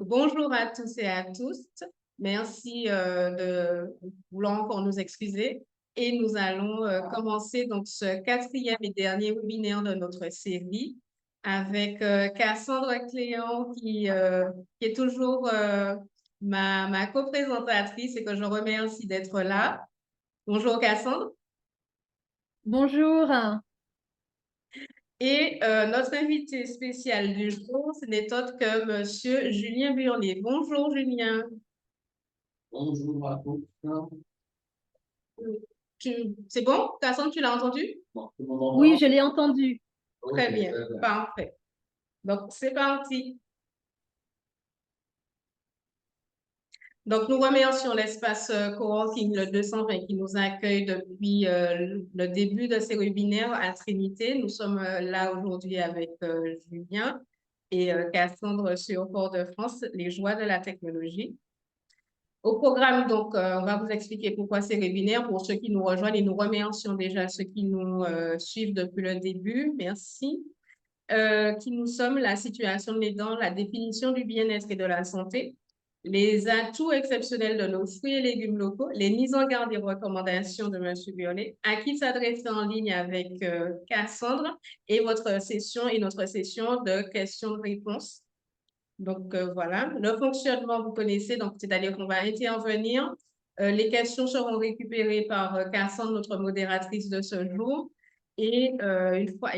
Bonjour à tous et à tous. Merci de vouloir encore nous excuser. Et nous allons commencer donc ce quatrième et dernier webinaire de notre série avec Cassandre Cléant qui est toujours ma co-présentatrice et que je remercie d'être là. Bonjour Cassandre. Bonjour. Et notre invité spécial du jour, ce n'est autre que Monsieur Julien Burlet. Bonjour Julien. Bonjour à tous. C'est bon? Cassandre, tu l'as entendu? Bon, tout le monde m'entend? Oui, je l'ai entendu. Très Ok, bien, très bien. parfait. Donc, c'est parti. Donc, nous remercions l'espace coworking le 220 qui nous accueille depuis le début de ces webinaires à Trinité. Nous sommes là aujourd'hui avec Julien et Cassandre sur Fort-de-France, les joies de la technologie. Au programme, donc, on va vous expliquer pourquoi ces webinaires. Pour ceux qui nous rejoignent, et nous remercions déjà ceux qui nous suivent depuis le début. Merci. Qui nous sommes, la situation de l'aidant, la définition du bien-être et de la santé, les atouts exceptionnels de nos fruits et légumes locaux, les mises en garde et recommandations de M. Burlet, à qui s'adresser en ligne avec Cassandre et votre session et notre session de questions-réponses. Donc, voilà, le fonctionnement, vous connaissez, donc c'est-à-dire qu'on va intervenir. Les questions seront récupérées par Cassandre, notre modératrice de ce jour, et une fois,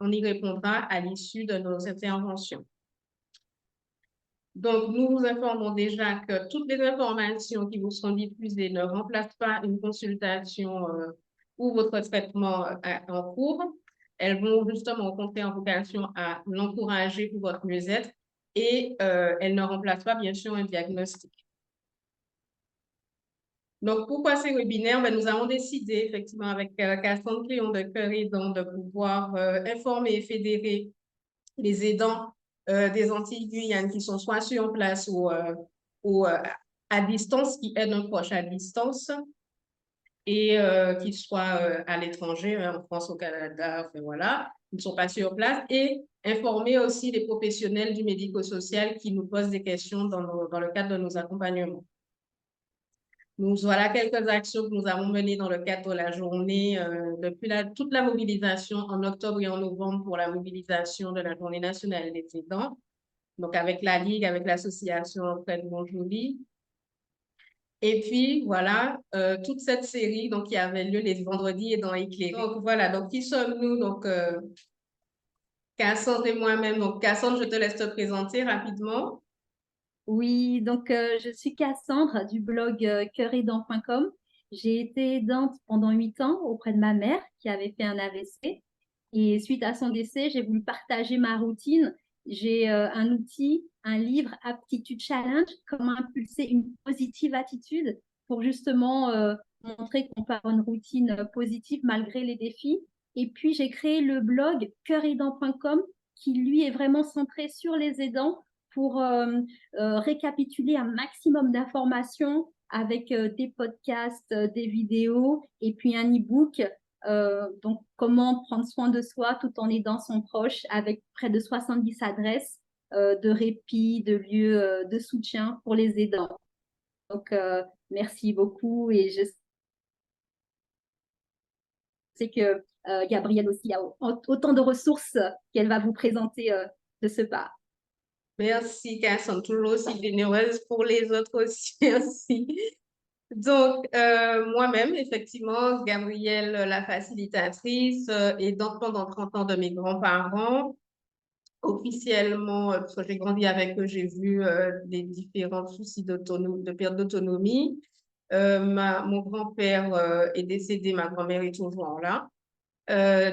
on y répondra à l'issue de nos interventions. Donc, nous vous informons déjà que toutes les informations qui vous seront diffusées ne remplacent pas une consultation ou votre traitement en cours. Elles vont justement au contraire en vocation à l'encourager pour votre mieux-être et elles ne remplacent pas bien sûr un diagnostic. Donc, pourquoi ces webinaires? Nous avons décidé effectivement avec Cassandre Cléon de Cœur Aidant de pouvoir informer et fédérer les aidants des Antilles Guyane qui sont soit sur place ou à distance, qui aident un proche à distance et qu'ils soient à l'étranger, en France, au Canada, enfin voilà, ils ne sont pas sur place, et informer aussi les professionnels du médico-social qui nous posent des questions dans le cadre de nos accompagnements. Nous voilà quelques actions que nous avons menées dans le cadre de la journée, depuis toute la mobilisation en octobre et en novembre pour la mobilisation de la Journée nationale des aidants. Donc, avec la Ligue, avec l'association Fred Bonjouli. Et puis, voilà, toute cette série donc, qui avait lieu les vendredis et dans Éclairé. Donc, voilà, donc qui sommes-nous? Donc, Cassandre et moi-même. Donc, Cassandre, je te laisse te présenter rapidement. Oui, donc je suis Cassandre du blog cœuraidant.com. J'ai été aidante pendant 8 ans auprès de ma mère qui avait fait un AVC. Et suite à son décès, j'ai voulu partager ma routine. J'ai un outil, un livre, Aptitude Challenge, comment impulser une positive attitude pour justement montrer qu'on peut avoir une routine positive malgré les défis. Et puis, j'ai créé le blog cœuraidant.com qui, lui, est vraiment centré sur les aidants pour récapituler un maximum d'informations avec des podcasts, des vidéos et puis un e-book. Donc, comment prendre soin de soi tout en aidant son proche avec près de 70 adresses de répit, de lieux de soutien pour les aidants. Donc, merci beaucoup et je sais que Gabrielle aussi a autant de ressources qu'elle va vous présenter de ce pas. Merci, Cassandre, toujours aussi généreuse pour les autres aussi. Merci. Donc, moi-même, effectivement, Gabrielle, la facilitatrice, aidante pendant 30 ans de mes grands-parents. Officiellement, parce que j'ai grandi avec eux, j'ai vu les différents soucis de perte d'autonomie. Mon grand-père est décédé, ma grand-mère est toujours là.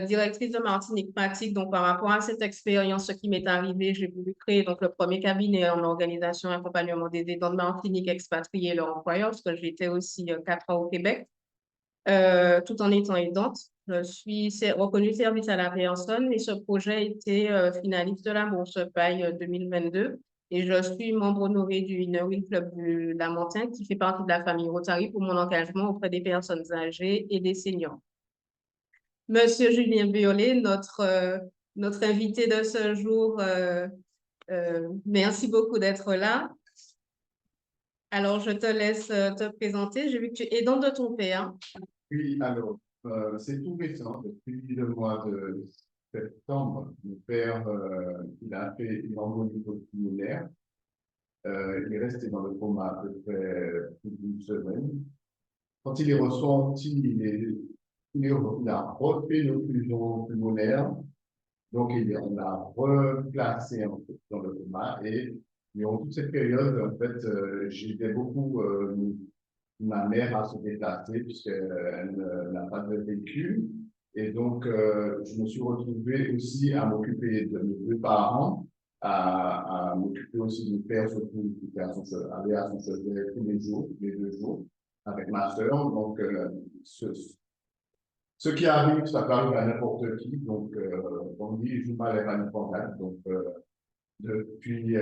Directrice de Martinique pratique, donc par rapport à cette expérience, ce qui m'est arrivé, j'ai voulu créer donc, le premier cabinet en organisation et accompagnement des aidants de Martinique expatriés et leurs employeurs, parce que j'étais aussi 4 ans au Québec, tout en étant aidante. Je suis reconnue service à la personne et ce projet a été finaliste de la Bourse Paille 2022. Et je suis membre honoré du Inner Club du Lamentin qui fait partie de la famille Rotary pour mon engagement auprès des personnes âgées et des seniors. Monsieur Julien Burlet, notre invité de ce jour, Merci beaucoup d'être là. Alors, je te laisse te présenter. J'ai vu que tu es aidante de ton père. Oui, alors, c'est tout récent, depuis le mois de septembre. Mon père, il a fait une embolie pulmonaire. Il est resté dans le coma à peu près plus d'une semaine. Quand il est ressorti, il a refait une occlusion pulmonaire. Donc, on l'a replacé en fait, dans le coma. Et durant toute cette période, en fait, j'aidais beaucoup ma mère à se déplacer puisqu'elle n'a pas de véhicule. Et donc, je me suis retrouvé aussi à m'occuper de mes deux parents, à m'occuper aussi de mon père, surtout qui était allait à son chevet tous les jours, tous les 2 jours, avec ma sœur. Donc, ce qui arrive, ça peut arriver à n'importe qui. Donc, on dit, je joue pas les pannes. Donc, depuis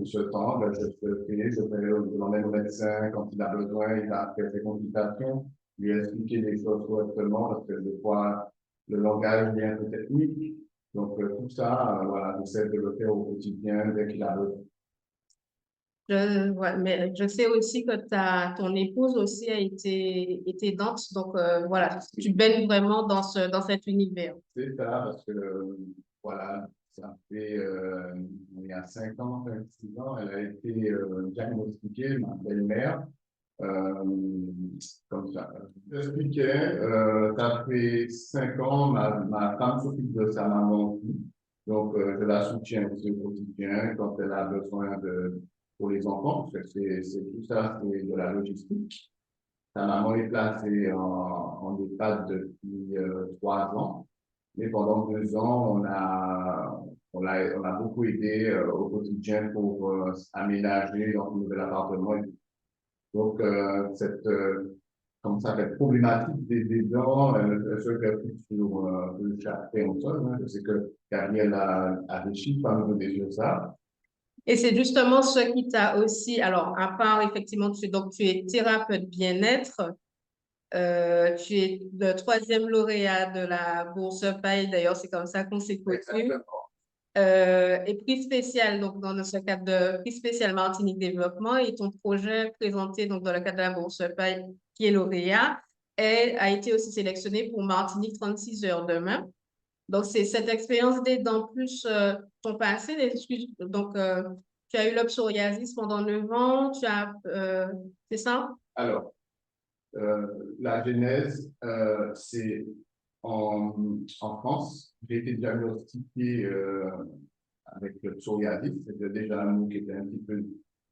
ce temps, ben, je l'emmène au médecin quand il a besoin, il a fait ses consultations, lui expliquer les choses correctement parce que des fois, le langage est un peu technique. Donc, tout ça, voilà, j'essaie de le faire au quotidien dès qu'il a besoin. Ouais, mais je sais aussi que ton épouse aussi a été aidante. Donc, voilà, tu baignes vraiment dans cet univers. C'est ça, parce que, voilà, ça fait, il y a 5 ans, 6 ans, elle a été diagnostiquée, ma belle-mère, comme ça. J'expliquais, ça fait 5 ans, ma femme s'occupe de sa maman aussi. Donc, je la soutiens aussi au quotidien quand elle a besoin pour les enfants, parce que tout ça, c'est de la logistique. Sa maman est placée en EHPAD depuis 3 ans. Mais pendant 2 ans, on a beaucoup aidé au quotidien pour aménager dans le nouvel appartement. Donc, comme ça, cette problématique des aidants, elle se répercute sur le chaque au sol. Hein. Je sais que Gabriel a des chiffres à nous donner sur ça. Et c'est justement ce qui t'a aussi, alors, à part effectivement, donc, tu es thérapeute bien-être, tu es le 3e lauréat de la bourse Paille, d'ailleurs, c'est comme ça qu'on s'est connus. Et prix spécial, donc dans ce cadre de prix spécial Martinique Développement, et ton projet présenté donc dans le cadre de la bourse Paille, qui est lauréat, a été aussi sélectionné pour Martinique 36 heures demain. Donc, c'est cette expérience d'aidant plus ton passé. Donc, tu as eu le psoriasis pendant 9 ans, c'est ça? Alors, la genèse, c'est en France. J'ai été diagnostiqué avec le psoriasis. C'était déjà un mot qui était un petit peu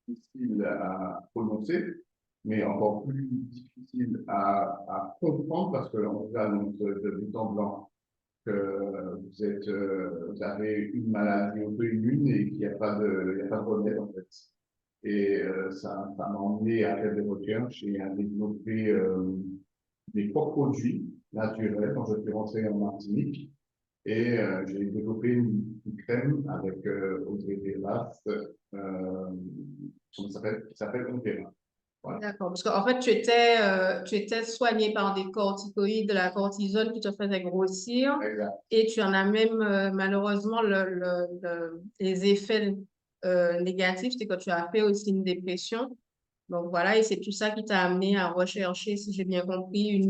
difficile à prononcer, mais encore plus difficile à comprendre parce qu'on vous annonce de but en blanc que vous avez une maladie auto-immune et qu'il n'y a pas de remède en fait. Et ça m'a emmené à faire des recherches et à développer des propres produits naturels quand je suis rentré en Martinique. Et j'ai développé une crème avec Audrey Velas, qui s'appelle Onvera. Voilà. D'accord. Parce qu'en fait, tu étais soigné par des corticoïdes, de la cortisone qui te faisait grossir. Exact. Et tu en as même malheureusement les effets négatifs, c'est que tu as fait aussi une dépression. Donc voilà, et c'est tout ça qui t'a amené à rechercher, si j'ai bien compris,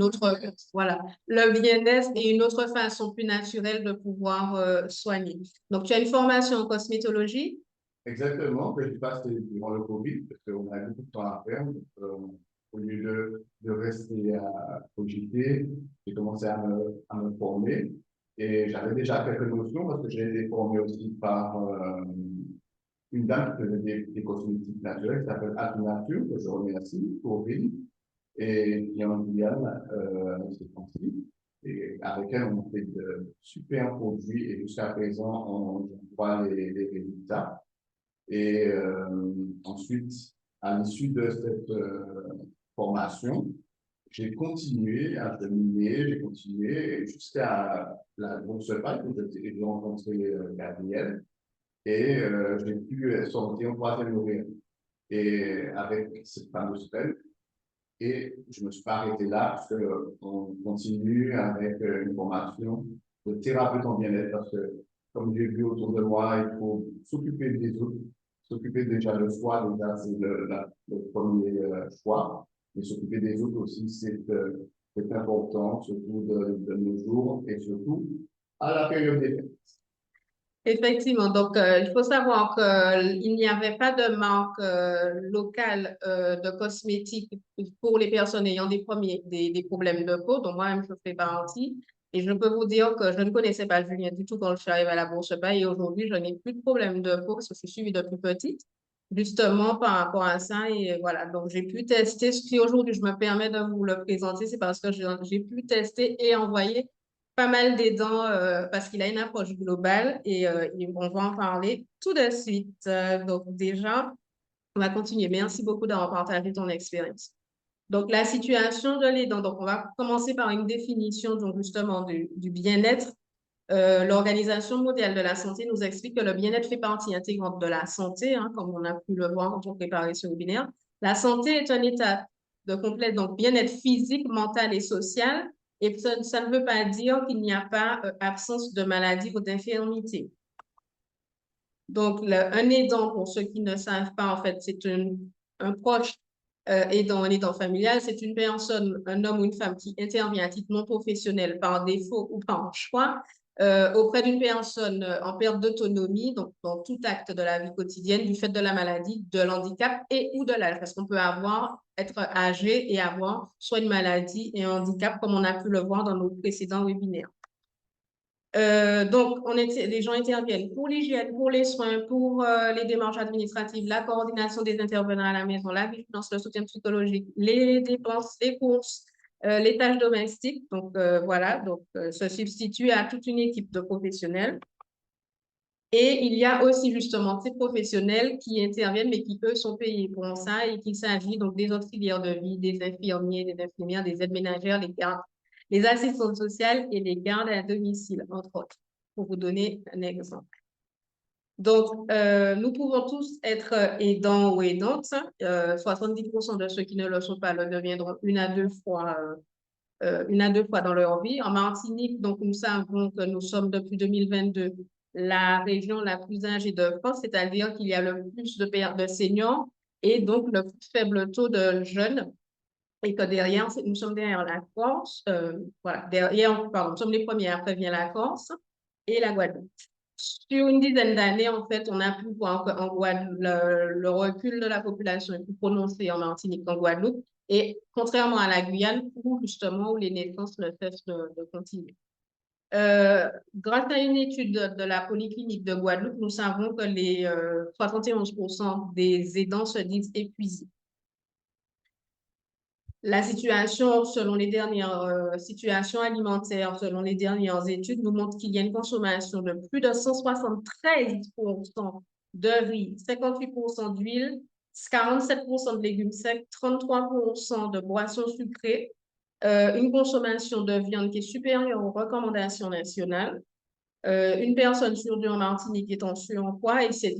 voilà, le bien-être et une autre façon plus naturelle de pouvoir soigner. Donc tu as une formation en cosmétologie. Exactement, que j'ai passé durant le Covid, parce qu'on a beaucoup de temps à faire. Donc, au lieu de rester à cogiter, j'ai commencé à me former. Et j'avais déjà quelques notions parce que j'ai été formé aussi par une dame qui faisait des cosmétiques naturels, qui s'appelle Art Nature, que je remercie, Aurélie, et qui est en Guyane, c'est Francis. Et avec elle, on fait de super produits et jusqu'à présent, on voit les résultats. Et ensuite, à l'issue de cette formation, j'ai continué à cheminer, j'ai continué jusqu'à la bourse Paille où j'ai rencontré Gabriel et j'ai pu sortir en 3e lauréat. Et avec cette fameuse pelle, et je ne me suis pas arrêté là parce qu'on continue avec une formation de thérapeute en bien-être parce que comme j'ai vu autour de moi, il faut s'occuper des autres, s'occuper déjà de soi, déjà c'est le premier choix, mais s'occuper des autres aussi, c'est important, surtout de nos jours et surtout à la période des fêtes. Effectivement, donc il faut savoir qu'il n'y avait pas de marque locale de cosmétiques pour les personnes ayant des problèmes de peau, dont moi-même je fais partie. Et je peux vous dire que je ne connaissais pas Julien du tout quand je suis arrivée à la Bourse Paye et aujourd'hui je n'ai plus de problème de peau parce que je suis suivie depuis petite, justement par rapport à ça. Et voilà, donc j'ai pu tester. Si aujourd'hui je me permets de vous le présenter, c'est parce que j'ai pu tester et envoyer pas mal d'aidants parce qu'il a une approche globale et on va en parler tout de suite. Donc déjà, on va continuer. Merci beaucoup d'avoir partagé ton expérience. Donc la situation de l'aidant. Donc on va commencer par une définition donc justement du bien-être. L'Organisation mondiale de la santé nous explique que le bien-être fait partie intégrante de la santé, hein, comme on a pu le voir quand on préparait ce webinaire. La santé est un état de complet donc bien-être physique, mental et social. Et ça ne veut pas dire qu'il n'y a pas absence de maladie ou d'infirmité. Donc, un aidant, pour ceux qui ne savent pas, en fait, c'est un proche aidant, un aidant familial. C'est une personne, un homme ou une femme qui intervient à titre non professionnel par défaut ou par choix auprès d'une personne en perte d'autonomie, donc dans tout acte de la vie quotidienne, du fait de la maladie, de l'handicap et ou de l'âge. Parce qu'on peut être âgé et avoir soit une maladie et un handicap, comme on a pu le voir dans nos précédents webinaires. Donc, les gens interviennent pour l'hygiène, pour les soins, pour les démarches administratives, la coordination des intervenants à la maison, la vigilance, le soutien psychologique, les dépenses, les courses, les tâches domestiques. Donc, voilà, donc se substitue à toute une équipe de professionnels. Et il y a aussi justement ces professionnels qui interviennent, mais qui, eux, sont payés pour ça et qu'il s'agit donc des auxiliaires de vie, des infirmiers, des infirmières, des aides ménagères, des gardes, les assistantes sociales et les gardes à domicile, entre autres, pour vous donner un exemple. Donc, nous pouvons tous être aidants ou aidantes. 70% de ceux qui ne le sont pas le deviendront une à deux fois dans leur vie. En Martinique, donc, nous savons que nous sommes depuis 2022 la région la plus âgée de France, c'est-à-dire qu'il y a le plus de seniors et donc le plus faible taux de jeunes. Et que derrière, nous sommes derrière la Corse. Voilà, pardon, nous sommes les premiers, après vient la Corse et la Guadeloupe. Sur une dizaine d'années, en fait, on a pu voir qu'en Guadeloupe, le recul de la population est plus prononcé en Martinique qu'en Guadeloupe. Et contrairement à la Guyane, où les naissances ne cessent de continuer. Grâce à une étude de la Polyclinique de Guadeloupe, nous savons que les 71% des aidants se disent épuisés. La situation, selon les dernières situations alimentaires, selon les dernières études, nous montre qu'il y a une consommation de plus de 173% de riz, 58% d'huile, 47% de légumes secs, 33% de boissons sucrées, une consommation de viande qui est supérieure aux recommandations nationales. Une personne sur deux en Martinique est en surpoids et c'est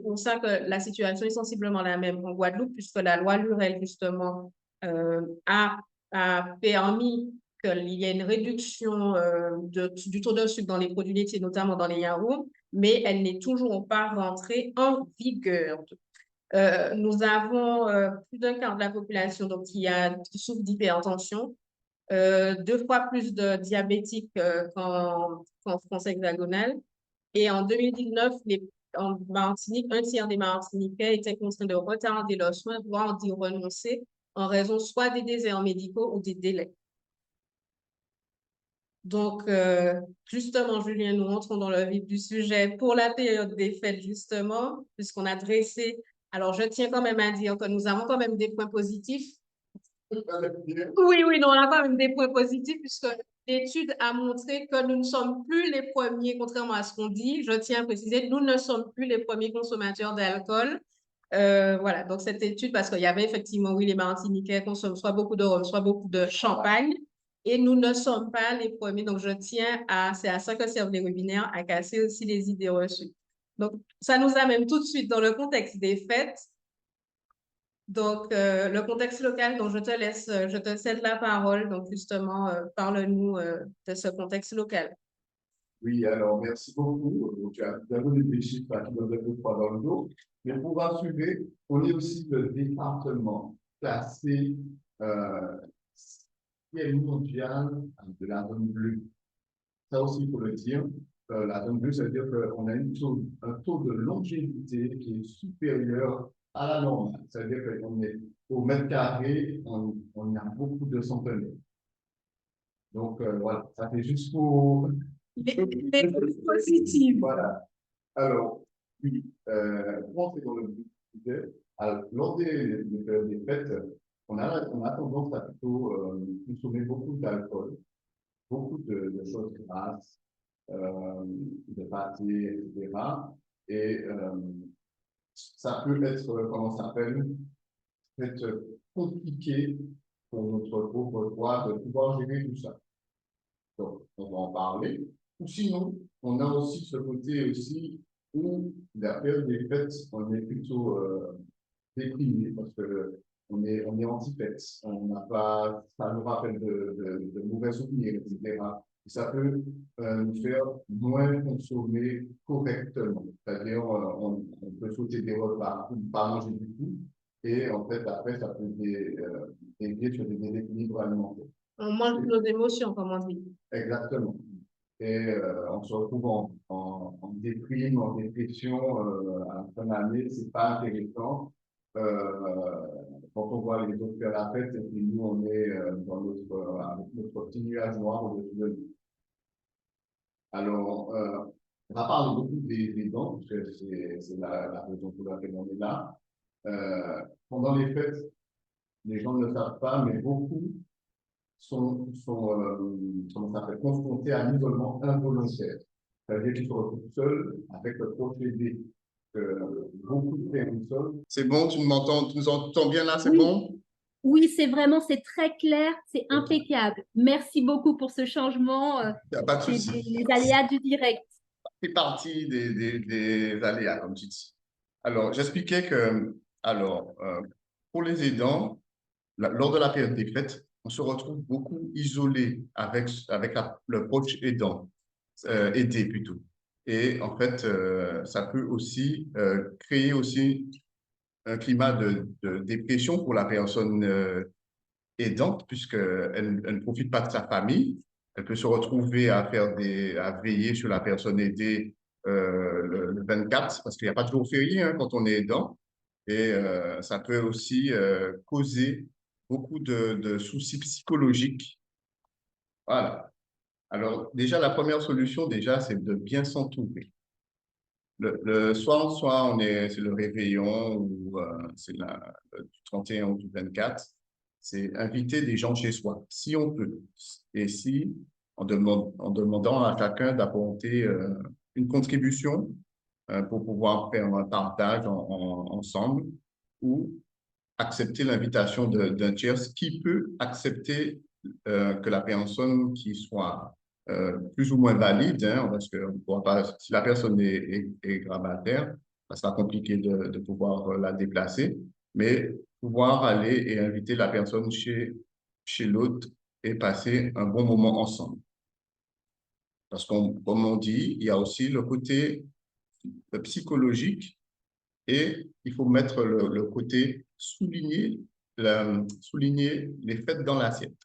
pour ça que la situation est sensiblement la même en Guadeloupe, puisque la loi Lurel, justement, a permis qu'il y ait une réduction du taux de sucre dans les produits laitiers, notamment dans les yaourts, mais elle n'est toujours pas rentrée en vigueur. Nous avons plus d'un quart de la population donc, qui souffre d'hypertension, 2 fois plus de diabétiques qu'en France hexagonale. Et en 2019, en Martinique, un tiers des Martiniquais étaient contraints de retarder leurs soins, voire d'y renoncer en raison soit des déserts médicaux ou des délais. Donc, justement, Julien, nous entrons dans le vif du sujet pour la période des fêtes, justement, puisqu'on a dressé. Alors, je tiens quand même à dire que nous avons quand même des points positifs. Oui, non, on a quand même des points positifs puisque l'étude a montré que nous ne sommes plus les premiers, contrairement à ce qu'on dit. Je tiens à préciser, nous ne sommes plus les premiers consommateurs d'alcool. Voilà, donc cette étude, parce qu'il y avait effectivement, oui, les Martiniquais consomment soit beaucoup de rhum, soit beaucoup de champagne. Et nous ne sommes pas les premiers. Donc, c'est à ça que servent les webinaires, à casser aussi les idées reçues. Donc, ça nous amène tout de suite dans le contexte des fêtes. Donc, le contexte local, donc je te cède la parole. Donc, justement, parle-nous de ce contexte local. Oui, alors merci beaucoup. Tu as donné des chiffres qui donnent un peu froid dans le dos. Mais pour rassurer, on est aussi le département classé euh, mondial de la zone bleue. Ça aussi, il faut le dire. La zone bleue, ça veut dire qu'on a un taux de longévité qui est supérieur à la normale. Ça veut dire qu'on est au mètre carré, on a beaucoup de centenaires. Donc, voilà, ça fait juste pour... Les positives. Voilà. Alors, oui, pour entrer dans le sujet, lors des fêtes, on a tendance à plutôt consommer beaucoup d'alcool, beaucoup de choses grasses, de pâtés, etc. Et ça peut être, comment ça s'appelle, être compliqué pour notre pauvre corps de pouvoir gérer tout ça. Donc, on va en parler. Ou sinon, on a aussi ce côté aussi où la période des fêtes, on est plutôt déprimé parce que on est anti-fêtes. On n'a pas, ça nous rappelle de mauvais souvenirs, etc. Et ça peut nous faire moins consommer correctement. C'est-à-dire, on peut sauter des repas, pas manger du tout. Et en fait, après, ça peut dévier sur des déséquilibres alimentaires. On mange nos émotions, comme on dit. Exactement. Et on se retrouve en déprime, en dépression à la fin de l'année. C'est pas intéressant. Quand on voit les autres faire la fête, et puis nous, on est dans avec notre petit nuage noir au-dessus de nous. Alors, on va parler beaucoup des dents, parce que c'est la raison pour laquelle on est là. Pendant les fêtes, les gens ne le savent pas, mais beaucoup sont comment ça s'appelle, confrontés à un isolement involontaire. Ça veut dire qu'ils se retrouvent seuls avec le procédé que beaucoup de personnes. C'est bon, tu nous entends bien là, c'est Oui. bon? Oui, c'est vraiment, c'est très clair, c'est impeccable. Merci beaucoup pour ce changement. Il n'y a pas de C'est souci. les aléas du direct. C'est partie des aléas, comme tu dis. Alors, j'expliquais que, alors, pour les aidants, lors de la période des fêtes, on se retrouve beaucoup isolé avec le proche aidant, aidé plutôt. Et en fait, ça peut aussi créer aussi un climat de dépression pour la personne aidante, puisqu'elle ne profite pas de sa famille. Elle peut se retrouver à veiller sur la personne aidée le 24, parce qu'il n'y a pas de jour férié hein, quand on est aidant. Et ça peut aussi causer beaucoup de soucis psychologiques. Voilà. Alors, déjà, la première solution, déjà, c'est de bien s'entourer. Le soir, soit c'est le réveillon ou c'est du 31 ou du 24, c'est inviter des gens chez soi, si on peut. Et si, en demandant à chacun d'apporter une contribution pour pouvoir faire un partage ensemble ou accepter l'invitation d'un tiers qui peut accepter que la personne qui soit plus ou moins valide, hein, parce que on pourra pas, si la personne est grabataire, ça sera compliqué de pouvoir la déplacer, mais pouvoir aller et inviter la personne chez l'autre et passer un bon moment ensemble. Parce qu'on, comme on dit, il y a aussi le côté psychologique et il faut mettre le côté souligner les fêtes dans l'assiette.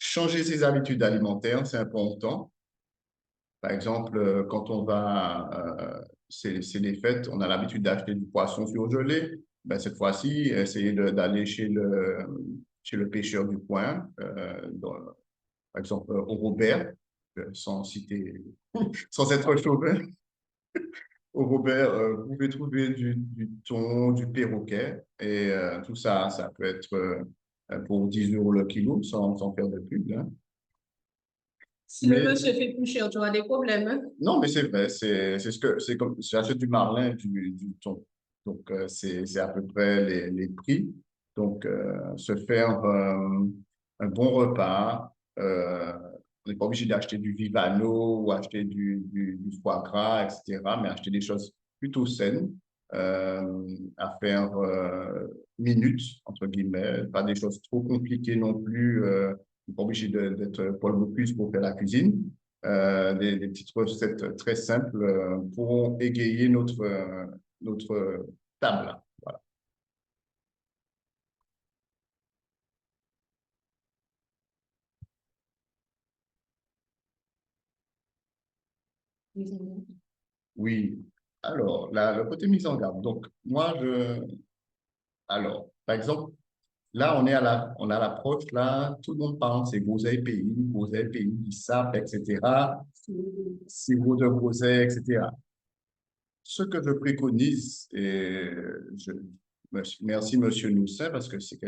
Changer ses habitudes alimentaires, c'est important. Par exemple, quand on va, c'est les fêtes, on a l'habitude d'acheter du poisson surgelé. Ben, cette fois-ci, essayer d'aller chez le pêcheur du coin, par exemple au Robert, sans citer, sans être chauvin. Au Robert, vous pouvez trouver du thon, du perroquet, et tout ça, ça peut être pour 10 € le kilo, sans faire de pub. Hein. Si le monsieur fait plus cher, tu auras des problèmes. Hein? Non, mais c'est vrai, c'est comme j'achète du marlin, du thon. Donc, c'est à peu près les prix. Donc, se faire un bon repas, on n'est pas obligé d'acheter du Vivano ou acheter du foie gras, etc., mais acheter des choses plutôt saines à faire minutes, entre guillemets, pas des choses trop compliquées non plus. On n'est pas obligé d'être Paul Bocuse pour faire la cuisine. des petites recettes très simples pour égayer notre table. Voilà. Oui. Alors, le côté mise en garde. Donc, alors, par exemple, là, on a l'approche, là, tout le monde parle, c'est groseille pays, ISAP, etc., sirop de groseille, etc. Ce que je préconise, et merci Monsieur Noussin, parce que c'est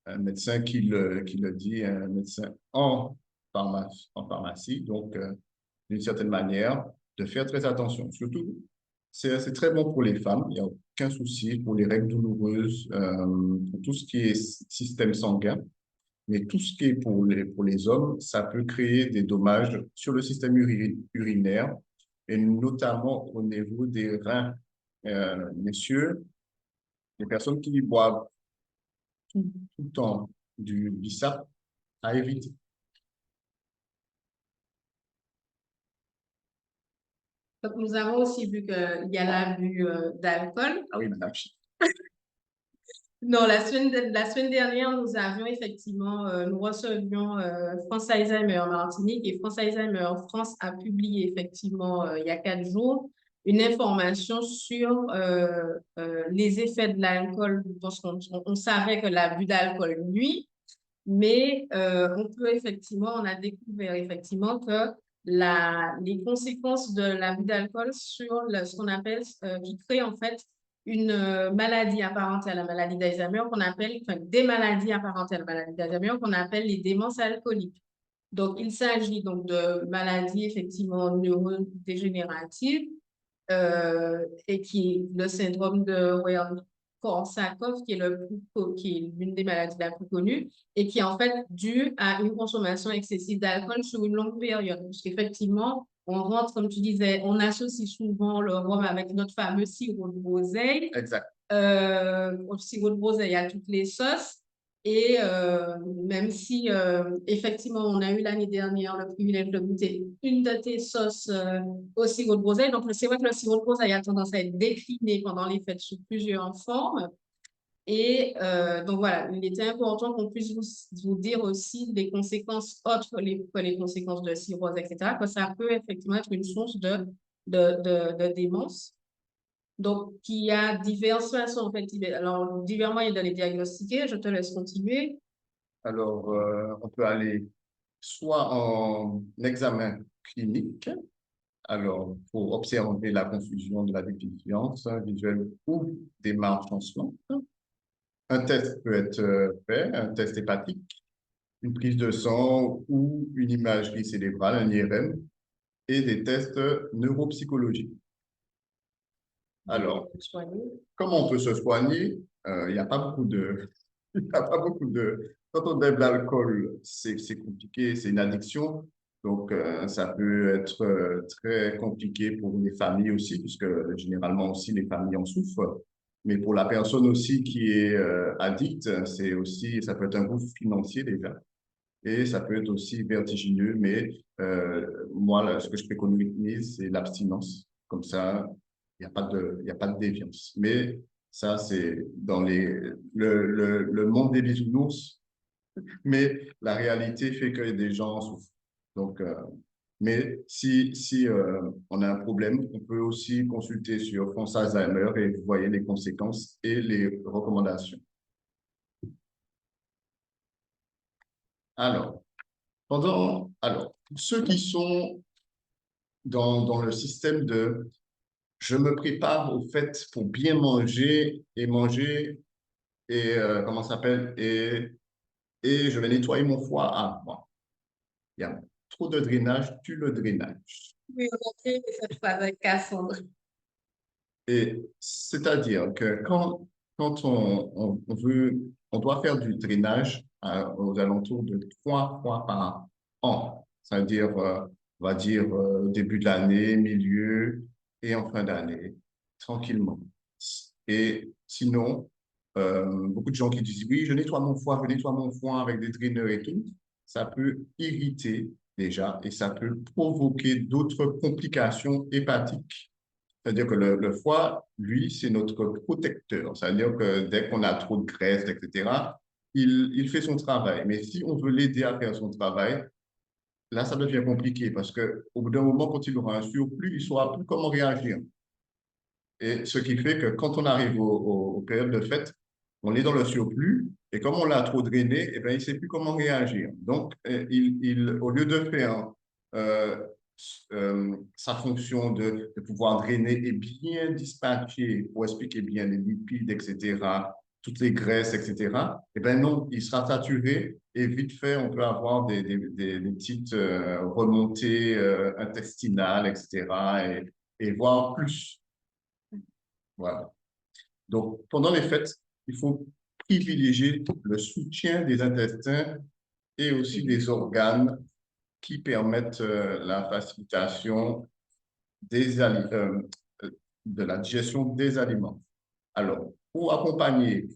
un médecin qui le dit, un médecin en pharmacie, donc d'une certaine manière, de faire très attention. Surtout, c'est très bon pour les femmes, il n'y a aucun souci pour les règles douloureuses, pour tout ce qui est système sanguin, mais tout ce qui est pour les hommes, ça peut créer des dommages sur le système urinaire et notamment au niveau des reins. Messieurs, les personnes qui boivent tout le temps du bissap à éviter. Donc, nous avons aussi vu qu'il y a l'abus d'alcool. Ah oui, madame. Non, la semaine dernière, nous avions effectivement, nous recevions France Alzheimer en Martinique et France Alzheimer en France a publié effectivement il y a 4 jours une information sur les effets de l'alcool. Parce qu'on savait que l'abus d'alcool nuit, mais on a découvert effectivement que les conséquences de l'abus d'alcool sur ce qu'on appelle, qui crée en fait une maladie apparentée à la maladie d'Alzheimer qu'on appelle, enfin, des maladies apparentées à la maladie d'Alzheimer qu'on appelle les démences alcooliques. Donc, il s'agit donc de maladies effectivement neurodégénératives et qui est le syndrome de Korsakoff, qui est l'une des maladies la plus connues et qui est en fait due à une consommation excessive d'alcool sur une longue période. Parce qu'effectivement, on rentre, comme tu disais, on associe souvent le rhum avec notre fameux sirop de groseille. Exact. Au sirop de groseille à toutes les sauces. Et même si, effectivement, on a eu l'année dernière le privilège de goûter une de tes sauces au sirop de groseille. Donc, c'est vrai que le sirop de groseille a tendance à être décliné pendant les fêtes sous plusieurs formes. Et donc, voilà, il était important qu'on puisse vous dire aussi les conséquences autres que les conséquences de cirrhose, etc., que ça peut effectivement être une source de démence. Donc, il y a diverses façons, en fait, alors, divers moyens de les diagnostiquer. Je te laisse continuer. Alors, on peut aller soit en examen clinique, alors pour observer la confusion de la déficience visuelle ou des malchangements. Un test peut être fait, un test hépatique, une prise de sang ou une imagerie cérébrale, un IRM, et des tests neuropsychologiques. Alors, comment on peut se soigner? Il n'y a pas beaucoup de... Il n'y a pas beaucoup de... Quand on aime l'alcool, c'est compliqué, c'est une addiction. Donc, ça peut être très compliqué pour les familles aussi, puisque généralement aussi les familles en souffrent. Mais pour la personne aussi qui est addict, ça peut être un gouffre financier déjà. Et ça peut être aussi vertigineux, mais moi, là, ce que je préconise, c'est l'abstinence. Comme ça, il y a pas de déviance. Mais ça, c'est dans le monde des bisounours, mais la réalité fait que des gens en souffrent. Donc, mais si on a un problème, on peut aussi consulter sur France Alzheimer et vous voyez les conséquences et les recommandations. Alors, pour ceux qui sont dans le système de je me prépare au fait pour bien manger et comment ça s'appelle et je vais nettoyer mon foie. Ah, bon, il y a trop de drainage, tue le drainage. Oui, on a fait cette phrase avec Cassandre. Et c'est-à-dire que quand on doit faire du drainage aux alentours de 3 fois par an, c'est-à-dire, on va dire, début de l'année, milieu et en fin d'année, tranquillement. Et sinon, beaucoup de gens qui disent, oui, je nettoie mon foie avec des draineurs et tout, ça peut irriter déjà, et ça peut provoquer d'autres complications hépatiques. C'est-à-dire que le foie, lui, c'est notre protecteur. C'est-à-dire que dès qu'on a trop de graisse, etc., il fait son travail. Mais si on veut l'aider à faire son travail, là, ça devient compliqué parce qu'au bout d'un moment, quand il aura un surplus, il ne saura plus comment réagir. Et ce qui fait que quand on arrive aux périodes de fête, on est dans le surplus et comme on l'a trop drainé, eh bien, il ne sait plus comment réagir. Donc, au lieu de faire euh, sa fonction de pouvoir drainer et bien dispatcher pour expliquer bien les lipides, etc., toutes les graisses, etc., eh bien non, il sera saturé et vite fait, on peut avoir des petites remontées intestinales, etc., et voire plus. Voilà. Donc, pendant les fêtes, il faut privilégier le soutien des intestins et aussi des organes qui permettent la facilitation de la digestion des aliments. Alors, pour accompagner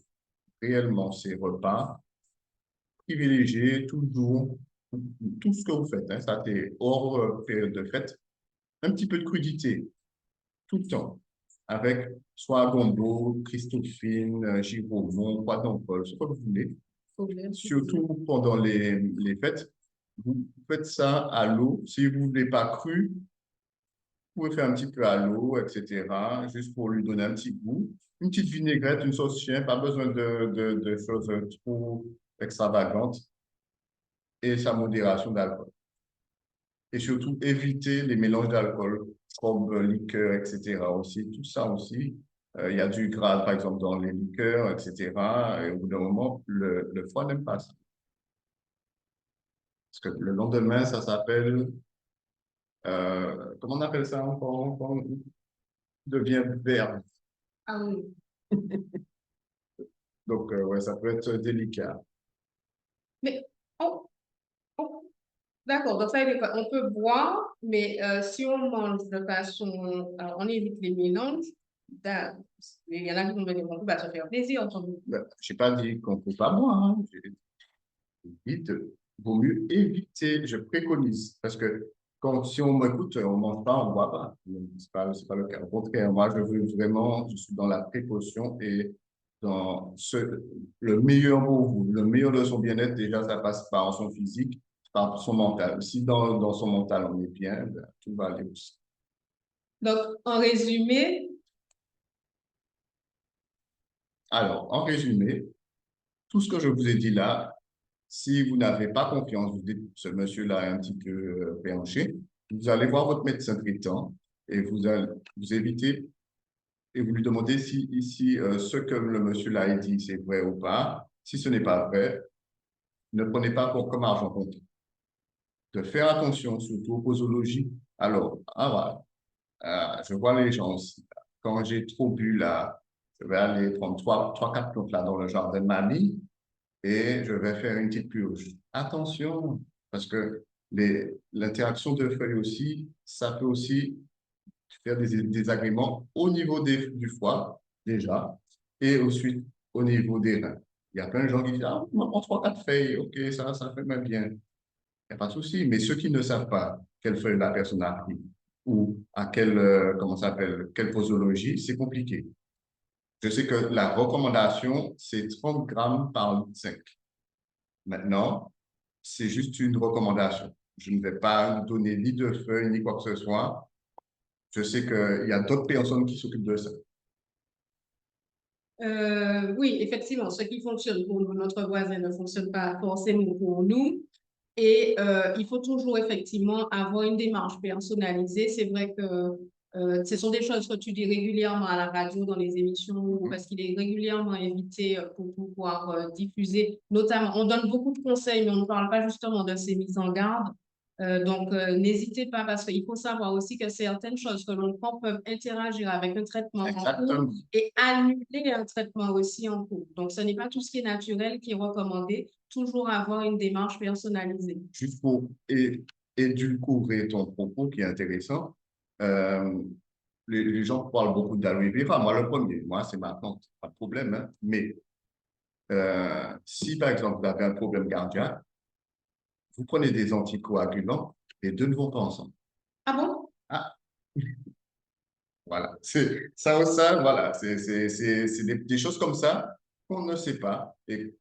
réellement ces repas, privilégiez toujours tout ce que vous faites, hein, ça c'est hors période de fête, un petit peu de crudité, tout le temps, avec soit gombo, Christophine, giromon, pois-d'Ampole, ce que vous voulez. Surtout pendant les fêtes, vous faites ça à l'eau. Si vous ne voulez pas cru, vous pouvez faire un petit peu à l'eau, etc., juste pour lui donner un petit goût. Une petite vinaigrette, une sauce chien, pas besoin de choses trop extravagantes et sa modération d'alcool. Et surtout, éviter les mélanges d'alcool comme liqueur, etc. aussi. Tout ça aussi. Il y a du gras, par exemple, dans les liqueurs, etc. Et au bout d'un moment, le foie n'aime pas ça. Parce que le lendemain, ça s'appelle, comment on appelle ça encore? Il devient vert. Ah oui. Donc, ouais, ça peut être délicat. Mais, oh, oh, d'accord, donc ça veut dire qu'on peut boire, mais si on mange de façon, on évite les mélanges, il y en a qui vont venir, on va se faire plaisir. Ben, je n'ai pas dit qu'on ne peut pas boire. Hein. J'ai dit, vaut mieux éviter, je préconise, parce que si on m'écoute, on ne mange pas, on ne boit pas. Ce n'est pas le cas. Au contraire, moi, je veux vraiment, je suis dans la précaution et dans le meilleur pour vous. Le meilleur de son bien-être, déjà, ça passe par son physique, par son mental. Si dans son mental, on est bien, ben, tout va aller aussi. Donc, en résumé, Alors, en résumé, tout ce que je vous ai dit là, si vous n'avez pas confiance, vous dites ce monsieur-là est un petit peu perché, vous allez voir votre médecin traitant et vous allez vous éviter et vous lui demandez si ce que le monsieur là a dit, c'est vrai ou pas. Si ce n'est pas vrai, ne prenez pas comme argent comptant. De faire attention, surtout aux posologies. Alors, voilà, je vois les gens aussi. Quand j'ai trop bu là, je vais aller prendre trois, quatre plantes là dans le jardin de mamie et je vais faire une petite purge. Attention, parce que l'interaction de feuilles aussi, ça peut aussi faire des désagréments au niveau du foie, déjà, et ensuite au niveau des reins. Il y a plein de gens qui disent, ah, on prend trois, quatre feuilles, ok, ça fait même bien. Il n'y a pas de souci, mais ceux qui ne savent pas quelle feuille la personne a pris ou à quelle, comment ça s'appelle, quelle posologie, c'est compliqué. Je sais que la recommandation, c'est 30 grammes par litre 5. Maintenant, c'est juste une recommandation. Je ne vais pas donner ni de feuilles, ni quoi que ce soit. Je sais qu'il y a d'autres personnes qui s'occupent de ça. oui, effectivement, ce qui fonctionne pour notre voisin ne fonctionne pas forcément pour nous. Et il faut toujours effectivement avoir une démarche personnalisée. C'est vrai que ce sont des choses que tu dis régulièrement à la radio, dans les émissions, parce qu'il est régulièrement invité pour pouvoir diffuser. Notamment, on donne beaucoup de conseils, mais on ne parle pas justement de ces mises en garde. Donc, n'hésitez pas parce qu'il faut savoir aussi que certaines choses que l'on prend peuvent interagir avec un traitement en cours et annuler un traitement aussi en cours. Donc, ce n'est pas tout ce qui est naturel qui est recommandé. Toujours avoir une démarche personnalisée. Juste pour édulcorer ton propos qui est intéressant, euh, les gens parlent beaucoup d'aloe vera. Moi, le premier, moi, c'est ma plante, pas de problème. Hein. Mais si, par exemple, vous avez un problème cardiaque, vous prenez des anticoagulants, les deux ne vont pas ensemble. Ah bon? Ah, voilà. C'est ça, voilà. C'est des choses comme ça qu'on ne sait pas. Et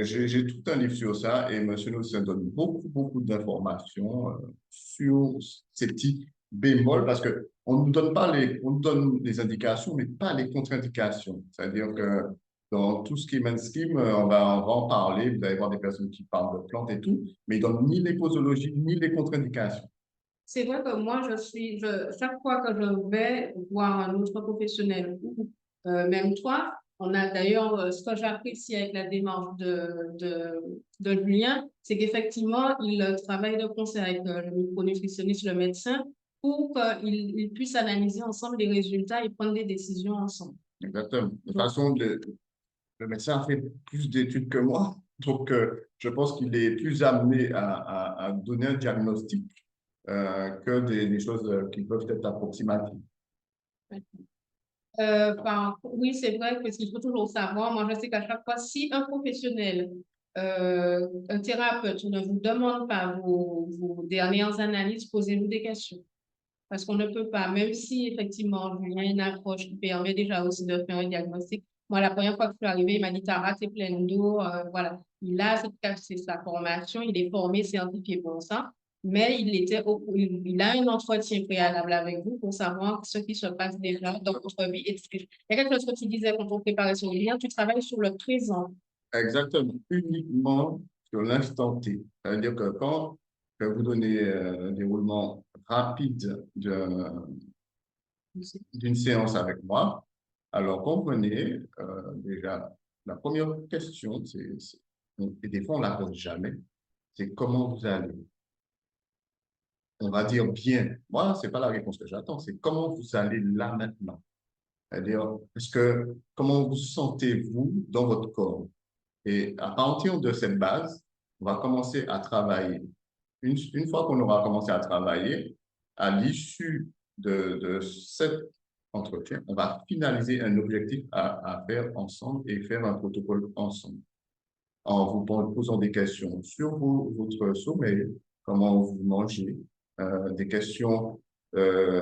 j'ai tout un livre sur ça et M. Nelson donne beaucoup d'informations sur ces petits bémols parce que on nous donne pas on nous donne les indications, mais pas les contre-indications. C'est-à-dire que dans tout ce qui est mainstream, on va en parler. Vous allez voir des personnes qui parlent de plantes et tout, mais ils donnent ni les posologies, ni les contre-indications. C'est vrai que moi, chaque fois que je vais voir un autre professionnel ou même toi, on a d'ailleurs, ce que j'apprécie avec la démarche de Julien, c'est qu'effectivement, il travaille de concert avec le micronutritionniste, le médecin, pour qu'ils puissent analyser ensemble les résultats et prendre des décisions ensemble. Exactement. De toute Donc, façon, le médecin a fait plus d'études que moi, donc je pense qu'il est plus amené à donner un diagnostic que des choses qui peuvent être approximatives. oui, c'est vrai que qu'il faut toujours savoir. Moi, je sais qu'à chaque fois, si un professionnel, un thérapeute ne vous demande pas vos dernières analyses, posez-vous des questions. Parce qu'on ne peut pas, même si effectivement, Julien a une approche qui permet déjà aussi de faire un diagnostic. Moi, la première fois que je suis arrivée, il m'a dit, Tara, t'es pleine d'eau. Voilà. C'est sa formation, il est formé, certifié pour ça. Mais il a un entretien préalable avec vous pour savoir ce qui se passe déjà dans votre vie. Et il y a quelque chose que tu disais quand on préparait sur Julien, tu travailles sur le présent. Exactement, uniquement sur l'instant T. C'est-à-dire que quand vous donnez un déroulement rapide d'une séance avec moi, alors comprenez déjà, la première question, et des fois on ne la pose jamais, c'est comment vous allez. On va dire bien. Moi, ce n'est pas la réponse que j'attends, c'est comment vous allez là maintenant. C'est-à-dire, comment vous sentez-vous dans votre corps? Et à partir de cette base, on va commencer à travailler. Une fois qu'on aura commencé à travailler, à l'issue de cet entretien, on va finaliser un objectif à faire ensemble et faire un protocole ensemble. En vous posant des questions sur votre sommeil, comment vous mangez, des questions en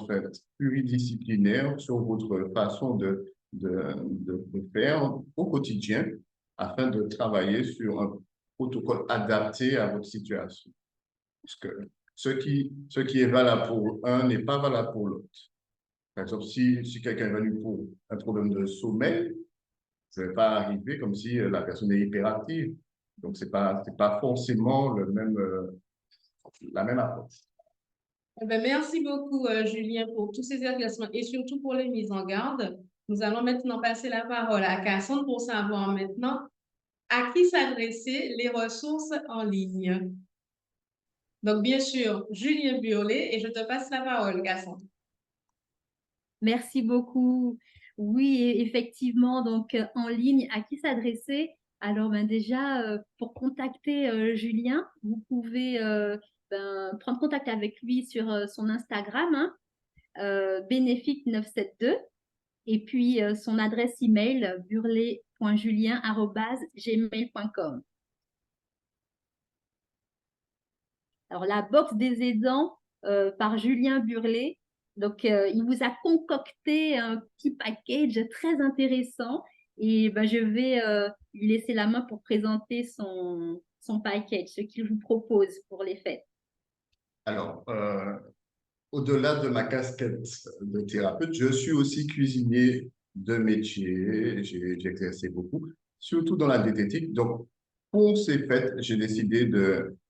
fait, pluridisciplinaires sur votre façon de faire au quotidien afin de travailler sur un protocole adapté à votre situation. Parce que ce qui est valable pour un n'est pas valable pour l'autre. Par exemple, si quelqu'un est venu pour un problème de sommeil, ça ne va pas arriver comme si la personne est hyperactive. Donc, c'est pas forcément la même approche. Eh ben, merci beaucoup, Julien, pour tous ces éclaircissements et surtout pour les mises en garde. Nous allons maintenant passer la parole à Cassandre pour savoir maintenant à qui s'adresser les ressources en ligne. Donc, bien sûr, Julien Burlet, et je te passe la parole, Cassandre. Merci beaucoup. Oui, effectivement, donc en ligne, à qui s'adresser? Alors ben, déjà, pour contacter Julien, vous pouvez prendre contact avec lui sur son Instagram, hein, bénéfique972, et puis son adresse email burlet.julien@gmail.com. Alors, la box des aidants par Julien Burlet. Donc, il vous a concocté un petit package très intéressant et ben, je vais lui laisser la main pour présenter son package, ce qu'il vous propose pour les fêtes. Alors, au-delà de ma casquette de thérapeute, je suis aussi cuisinier de métier. J'ai exercé beaucoup, surtout dans la diététique. Donc, pour ces fêtes, j'ai décidé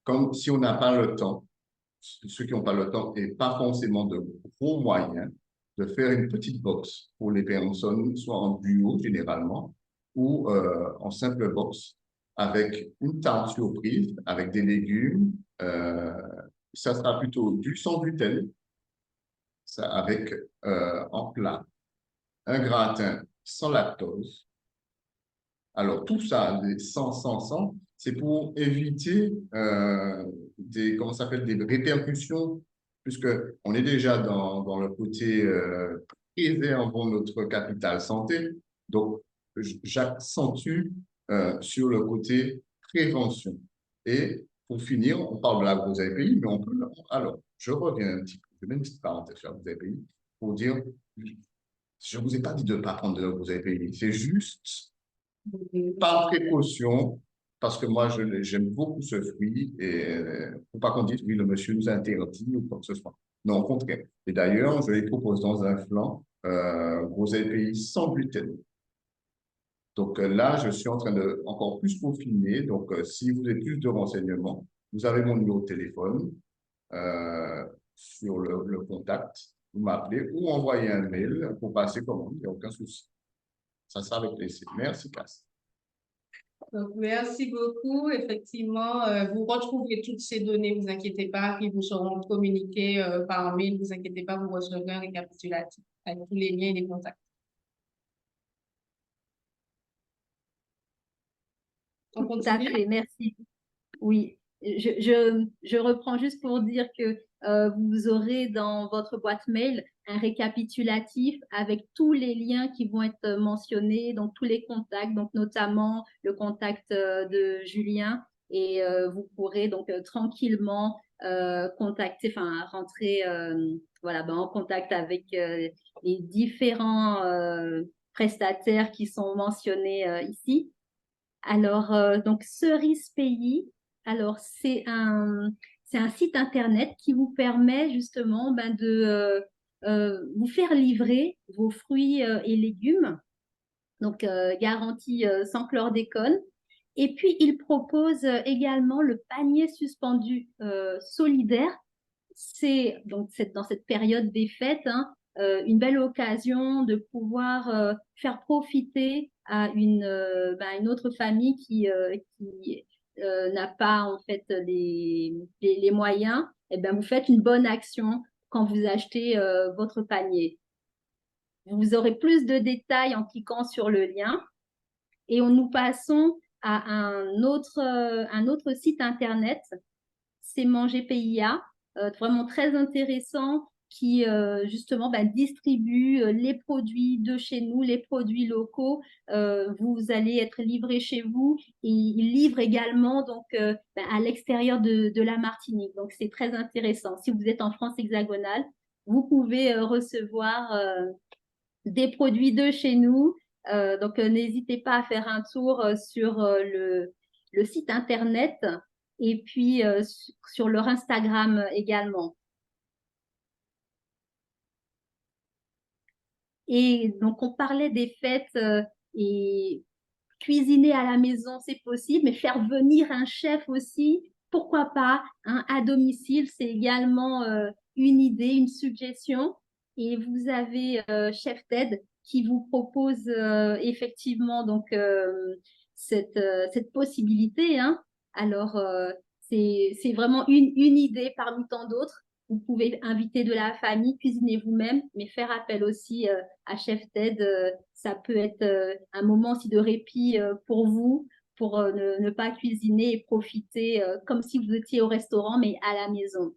comme si on n'a pas le temps, ceux qui n'ont pas le temps et pas forcément de gros moyens, de faire une petite box pour les personnes, soit en duo généralement, ou en simple box, avec une tarte surprise, avec des légumes. Ça sera plutôt du sans gluten, ça, avec en plat un gratin sans lactose. Alors, tout ça, sans, c'est pour éviter comment ça s'appelle, des répercussions, puisque on est déjà dans le côté préservant notre capital santé. Donc, j'accentue sur le côté prévention. Et pour finir, on parle de la groseille pays, mais on peut. Alors, je reviens un petit peu, je mets une petite parenthèse sur la groseille pays pour dire, je ne vous ai pas dit de ne pas prendre de la groseille pays, c'est juste par précaution, parce que moi, j'aime beaucoup ce fruit, et pour pas qu'on dise, oui, le monsieur nous a interdit ou quoi que ce soit. Non, au contraire. Et d'ailleurs, je les propose dans un flan, groseille pays sans gluten. Donc là, je suis en train de encore plus peaufiner. Donc, si vous avez plus de renseignements, vous avez mon numéro de téléphone sur le contact. Vous m'appelez ou envoyez un mail pour passer commande. Il n'y a aucun souci. Ça sera avec plaisir. Merci, Cass. Donc, merci beaucoup. Effectivement, vous retrouverez toutes ces données, vous inquiétez pas, qui vous seront communiquées par mail. Vous inquiétez pas, vous recevrez un récapitulatif avec tous les liens et les contacts. On Tout à continue? fait, merci. Oui, je reprends juste pour dire que vous aurez dans votre boîte mail un récapitulatif avec tous les liens qui vont être mentionnés, donc tous les contacts, donc notamment le contact de Julien, et vous pourrez donc tranquillement contacter, enfin rentrer voilà, en contact avec les différents prestataires qui sont mentionnés ici. Alors, donc, Cerise Pays, alors c'est un site internet qui vous permet justement de vous faire livrer vos fruits et légumes, donc garantie sans chlordécone. Et puis, il propose également le panier suspendu solidaire. C'est donc dans cette période des fêtes, hein, une belle occasion de pouvoir faire profiter à une autre famille qui n'a pas en fait les moyens. Et ben, vous faites une bonne action quand vous achetez votre panier. Vous aurez plus de détails en cliquant sur le lien. Et nous passons à un autre site internet, c'est Manger PIA, vraiment très intéressant, qui justement distribue les produits de chez nous, les produits locaux. Vous allez être livré chez vous et il livre également donc à l'extérieur de la Martinique. Donc c'est très intéressant. Si vous êtes en France hexagonale, vous pouvez recevoir des produits de chez nous. Donc, n'hésitez pas à faire un tour sur le site internet et puis sur leur Instagram également. Et donc, on parlait des fêtes et cuisiner à la maison, c'est possible, mais faire venir un chef aussi, pourquoi pas, hein, à domicile, c'est également une idée, une suggestion. Et vous avez Chef Ted qui vous propose effectivement donc cette possibilité, hein. Alors, c'est vraiment une idée parmi tant d'autres. Vous pouvez inviter de la famille, cuisiner vous-même, mais faire appel aussi à Chef Ted. Ça peut être un moment aussi de répit pour vous, pour ne pas cuisiner et profiter comme si vous étiez au restaurant, mais à la maison.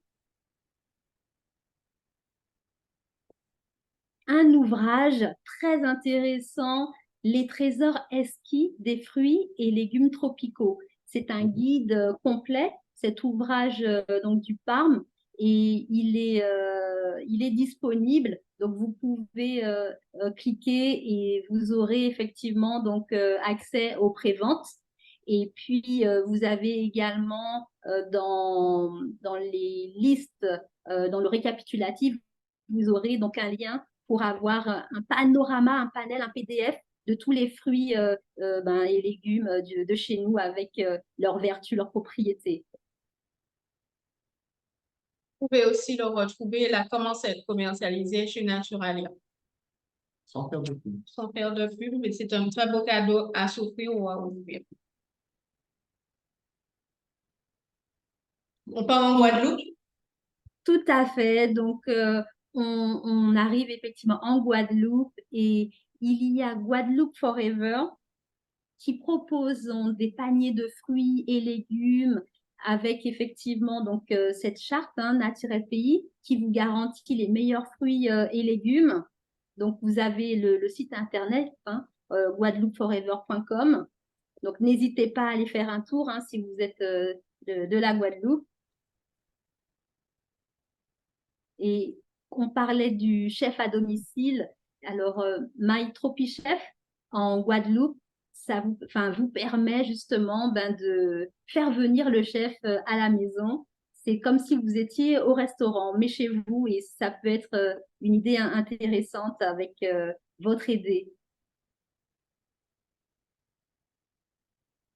Un ouvrage très intéressant, Les trésors esquis des fruits et légumes tropicaux. C'est un guide complet, cet ouvrage donc du Parme, et il est disponible. Donc vous pouvez cliquer et vous aurez effectivement donc accès aux préventes. Et puis vous avez également dans les listes, dans le récapitulatif, vous aurez donc un lien pour avoir un panorama, un panel, un PDF de tous les fruits et légumes de chez nous avec leurs vertus, leurs propriétés. Vous pouvez aussi le retrouver, là, commence à être commercialisé chez Naturalia. Sans faire de pub. Sans faire de pub, mais c'est un très beau cadeau à s'offrir ou à ouvrir. On part en Guadeloupe? Tout à fait. Donc, on arrive effectivement en Guadeloupe et il y a Guadeloupe Forever qui propose des paniers de fruits et légumes avec effectivement donc cette charte Naturel Pays qui vous garantit les meilleurs fruits et légumes. Donc, vous avez le site internet guadeloupeforever.com. Donc, n'hésitez pas à aller faire un tour si vous êtes de la Guadeloupe. Et on parlait du chef à domicile. Alors, My Tropi Chef en Guadeloupe, ça vous permet justement de faire venir le chef à la maison. C'est comme si vous étiez au restaurant, mais chez vous, et ça peut être une idée intéressante avec votre aidé.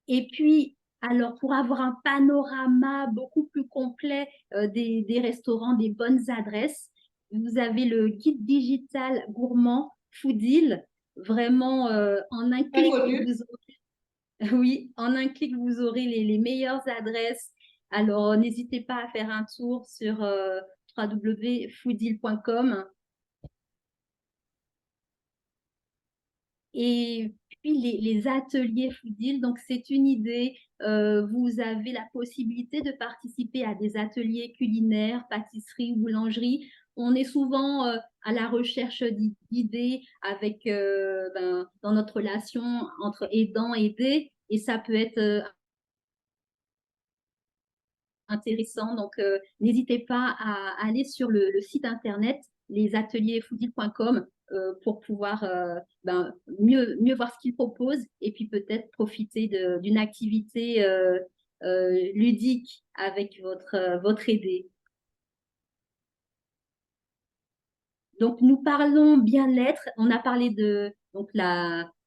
Et puis, alors, pour avoir un panorama beaucoup plus complet des restaurants, des bonnes adresses, vous avez le guide digital gourmand Foodil. Vraiment, en un clic, vous aurez, oui, en un clic, vous aurez les meilleures adresses. Alors, n'hésitez pas à faire un tour sur www.foodil.com. Et puis les ateliers Foodil, donc c'est une idée. Vous avez la possibilité de participer à des ateliers culinaires, pâtisserie, boulangerie. On est souvent à la recherche d'idées avec dans notre relation entre aidant et aidé, et ça peut être intéressant. Donc, n'hésitez pas à aller sur le site internet lesateliersfoodil.com pour pouvoir mieux voir ce qu'ils proposent et puis peut-être profiter d'une activité ludique avec votre aidé. Donc, nous parlons bien-être. On a parlé de donc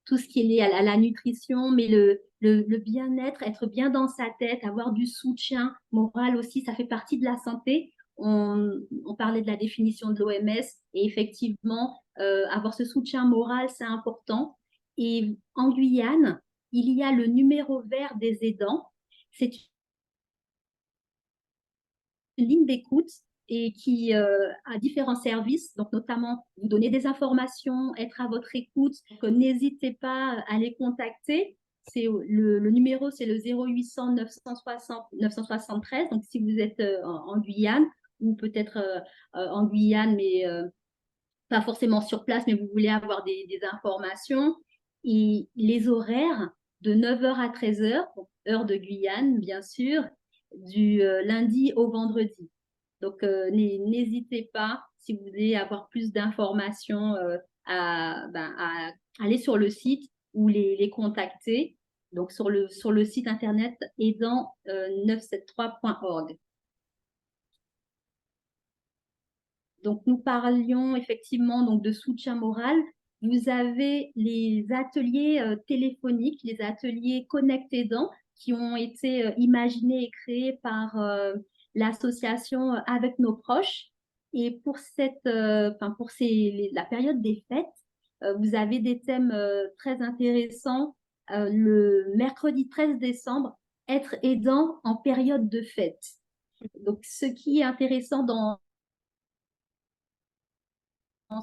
tout ce qui est lié à la nutrition, mais le bien-être, être bien dans sa tête, avoir du soutien moral aussi, ça fait partie de la santé. On parlait de la définition de l'OMS et effectivement, avoir ce soutien moral, c'est important. Et en Guyane, il y a le numéro vert des aidants. C'est une ligne d'écoute et qui a différents services, donc notamment vous donner des informations, être à votre écoute. N'hésitez pas à les contacter. C'est le numéro, c'est le 0800 960 973. Donc si vous êtes en Guyane ou peut-être en Guyane, mais pas forcément sur place, mais vous voulez avoir des informations. Et les horaires de 9h à 13h, heure de Guyane, bien sûr, du lundi au vendredi. Donc, n'hésitez pas, si vous voulez avoir plus d'informations, à aller sur le site ou les contacter. Donc, sur le site internet aidant973.org. Donc, nous parlions effectivement donc, de soutien moral. Vous avez les ateliers téléphoniques, les ateliers Connect Aidant qui ont été imaginés et créés par l'association Avec nos proches. Et pour la période des fêtes, vous avez des thèmes très intéressants. Le mercredi 13 décembre, être aidant en période de fête. Donc, ce qui est intéressant dans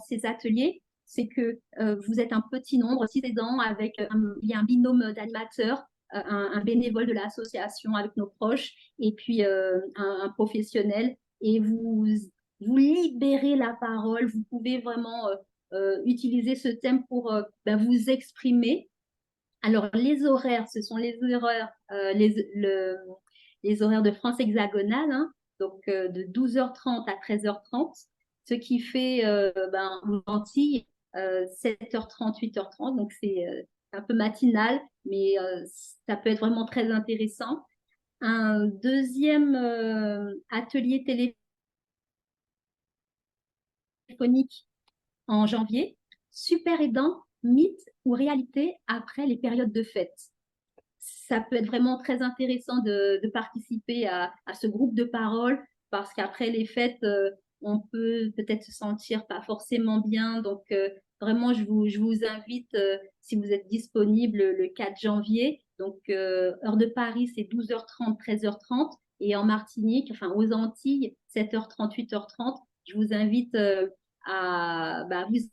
ces ateliers, c'est que vous êtes un petit nombre, 6 aidants, il y a un binôme d'animateurs, un bénévole de l'association Avec nos proches, et puis un professionnel, et vous libérez la parole, vous pouvez vraiment utiliser ce thème pour vous exprimer. Alors, les horaires, ce sont les horaires, les horaires de France hexagonale, hein, donc de 12h30 à 13h30, ce qui fait aux Antilles 7h30, 8h30, donc c'est un peu matinal, mais ça peut être vraiment très intéressant. Un deuxième atelier téléphonique en janvier, super aidant, mythe ou réalité après les périodes de fête. Ça peut être vraiment très intéressant de participer à ce groupe de parole parce qu'après les fêtes, on peut peut-être se sentir pas forcément bien. Donc, vraiment, je vous invite, si vous êtes disponible le 4 janvier, donc heure de Paris, c'est 12h30, 13h30, et en Martinique, enfin aux Antilles, 7h30, 8h30, je vous invite à vous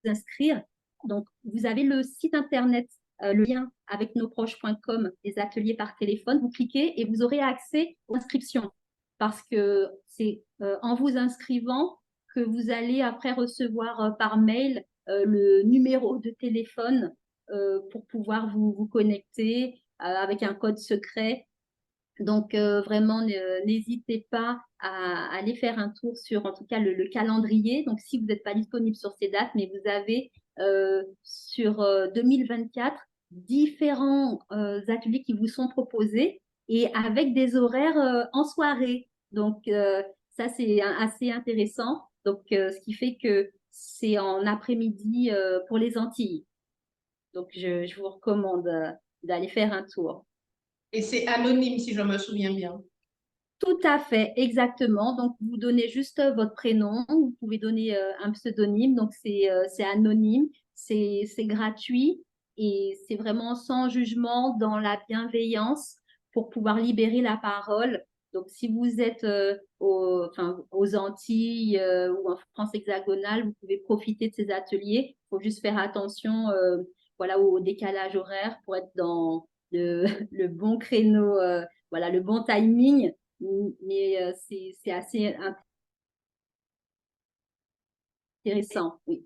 inscrire. Donc, vous avez le site internet, le lien avec nosproches.com, des ateliers par téléphone. Vous cliquez et vous aurez accès aux inscriptions parce que c'est en vous inscrivant que vous allez après recevoir par mail le numéro de téléphone pour pouvoir vous connecter avec un code secret. Donc, vraiment, n'hésitez pas à aller faire un tour sur, en tout cas, le calendrier. Donc, si vous n'êtes pas disponible sur ces dates, mais vous avez sur 2024 différents ateliers qui vous sont proposés et avec des horaires en soirée. Donc, ça, c'est assez intéressant. Donc, ce qui fait que c'est en après-midi pour les Antilles. Donc, je vous recommande d'aller faire un tour. Et c'est anonyme, si je me souviens bien. Tout à fait, exactement. Donc, vous donnez juste votre prénom, vous pouvez donner un pseudonyme, donc c'est anonyme, c'est gratuit et c'est vraiment sans jugement, dans la bienveillance pour pouvoir libérer la parole. Donc, si vous êtes aux Antilles ou en France hexagonale, vous pouvez profiter de ces ateliers. Il faut juste faire attention voilà, au décalage horaire pour être dans le bon créneau, voilà, le bon timing, mais c'est assez intéressant, oui.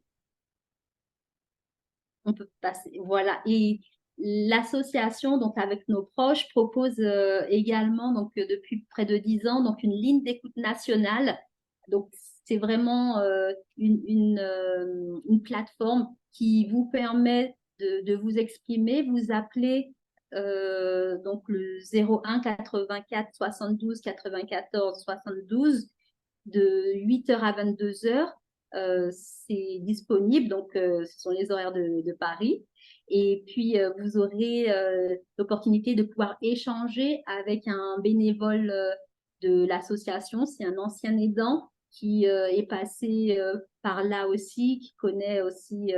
On peut passer, voilà. Et l'association, donc avec nos proches, propose également, donc depuis près de 10 ans, donc une ligne d'écoute nationale. Donc c'est vraiment une plateforme qui vous permet de vous exprimer. Vous appelez donc le 01 84 72 94 72 de 8h à 22h. C'est disponible, donc ce sont les horaires de Paris. Et puis, vous aurez l'opportunité de pouvoir échanger avec un bénévole de l'association. C'est un ancien aidant qui est passé par là aussi, qui connaît aussi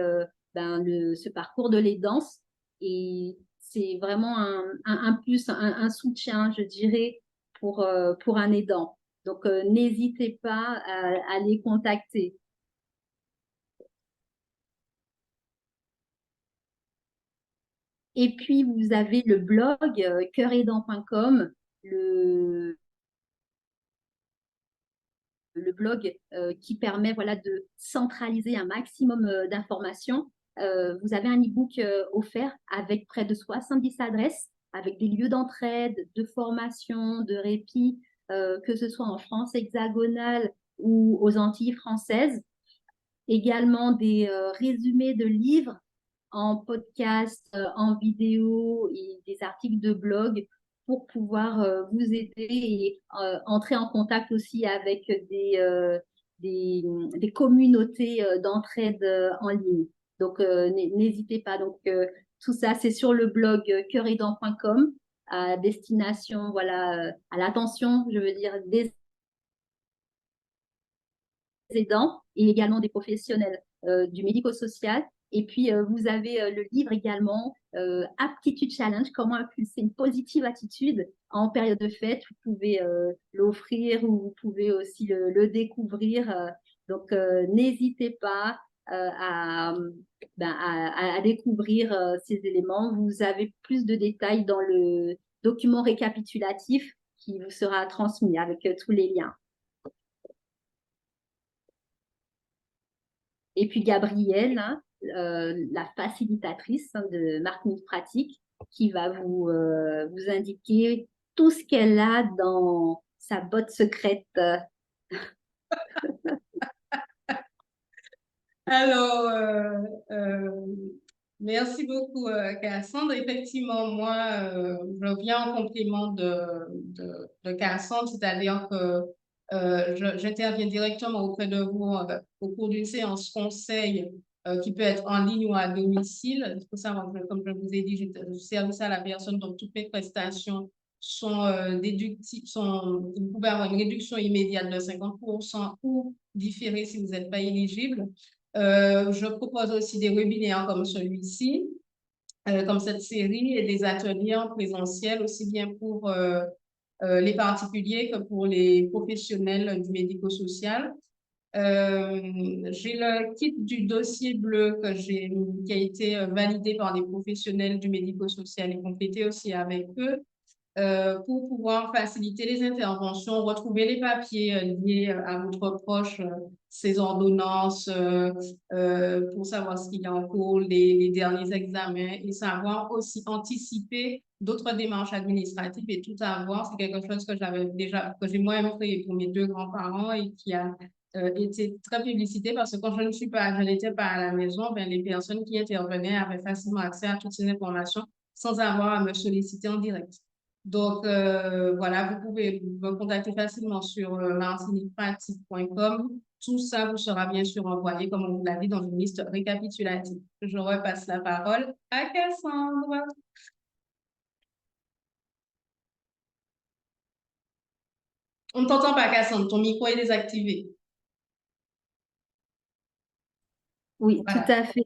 ce parcours de l'aidance. Et c'est vraiment un plus, un soutien, je dirais, pour un aidant. Donc, n'hésitez pas à les contacter. Et puis, vous avez le blog cœuraidant.com, le blog qui permet voilà, de centraliser un maximum d'informations. Vous avez un e-book offert avec près de 70 adresses, avec des lieux d'entraide, de formation, de répit, que ce soit en France hexagonale ou aux Antilles françaises. Également des résumés de livres en podcast, en vidéo et des articles de blog pour pouvoir vous aider et entrer en contact aussi avec des communautés d'entraide en ligne. Donc, n'hésitez pas. Donc, tout ça, c'est sur le blog cœuraidant.com à destination, voilà, à l'attention, je veux dire, des aidants et également des professionnels du médico-social. Et puis, vous avez le livre également, Aptitude Challenge, comment impulser une positive attitude en période de fête. Vous pouvez l'offrir ou vous pouvez aussi le découvrir. Donc, n'hésitez pas à découvrir ces éléments. Vous avez plus de détails dans le document récapitulatif qui vous sera transmis avec tous les liens. Et puis Gabrielle, hein, la facilitatrice de Martinique Pratique, qui va vous indiquer tout ce qu'elle a dans sa botte secrète. Alors, merci beaucoup, Cassandre. Effectivement, moi, je viens en complément de Cassandre, c'est-à-dire que j'interviens directement auprès de vous au cours d'une séance conseil qui peut être en ligne ou à domicile. Il faut savoir que, comme je vous ai dit, je service à la personne, donc toutes mes prestations sont déductibles, vous pouvez avoir une réduction immédiate de 50% ou différée si vous n'êtes pas éligible. Je propose aussi des webinaires comme celui-ci, comme cette série, et des ateliers en présentiel, aussi bien pour les particuliers que pour les professionnels du médico-social. J'ai le kit du dossier bleu qui a été validé par des professionnels du médico-social et complété aussi avec eux. pour pouvoir faciliter les interventions, retrouver les papiers liés à votre proche, ses ordonnances, pour savoir ce qu'il y a en cours, les derniers examens et savoir aussi anticiper d'autres démarches administratives et tout avoir. C'est quelque chose que j'ai moi-même créé pour mes deux grands-parents et qui a été très publicité parce que quand je n'étais pas à la maison, ben, les personnes qui intervenaient avaient facilement accès à toutes ces informations sans avoir à me solliciter en direct. Donc, voilà, vous pouvez me contacter facilement sur martiniquepratique.com. Tout ça vous sera bien sûr envoyé, comme on vous l'a dit, dans une liste récapitulative. Je repasse la parole à Cassandre. On ne t'entend pas, Cassandre. Ton micro est désactivé. Oui, tout Voilà. à fait.